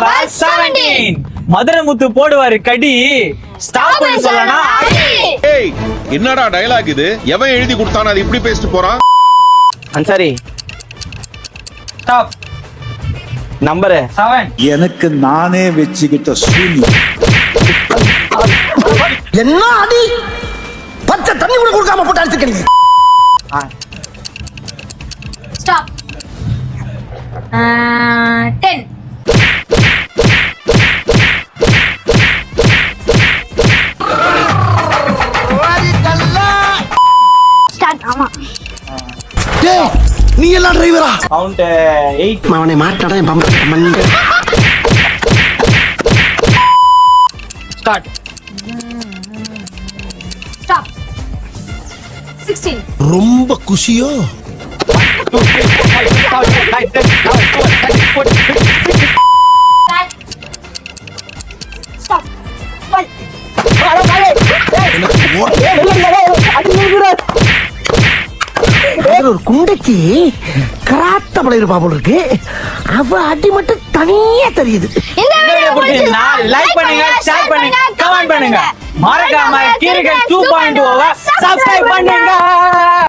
Number 17. Madurai முத்து போடுவாரு கடி, stop சொல்லனா ஏய் என்னடா டயலாக் இது? எவன் எழுதி கொடுத்தானே அது இப்படி பேசிட்டு போறான்? அன்சாரி ஸ்டாப். நம்பர் 7. எனக்கு நானே வச்சுக்கிட்ட சூழ்நிலை. என்ன அடி பச்சை தண்ணி கூட கொடுக்காம போட்டு அடிச்சுக்கிறீங்க. ஸ்டாப். 10. ஸ்டார்ட். ஆமா டேய் நீ எல்லாம் டிரைவரா? கவுண்ட் 8. அவனை மாட்டாடா என் பம்பர் மண்ட. ஸ்டார்ட். ஸ்டாப். 16. ரொம்ப குஷியோ? ஸ்டாப். 1. ஒரு குண்டைக்கு கராத்த பழைய இருப்பா போல இருக்கு. அவ அடி மட்டும் தனியா தெரியுது. இந்த வீடியோ பிடிச்சிருந்தா லைக் பண்ணுங்க, ஷேர் பண்ணுங்க, கமெண்ட் பண்ணுங்க. மறக்காம கிரிக்கெட் 2.0 சப்ஸ்கிரைப் பண்ணுங்க.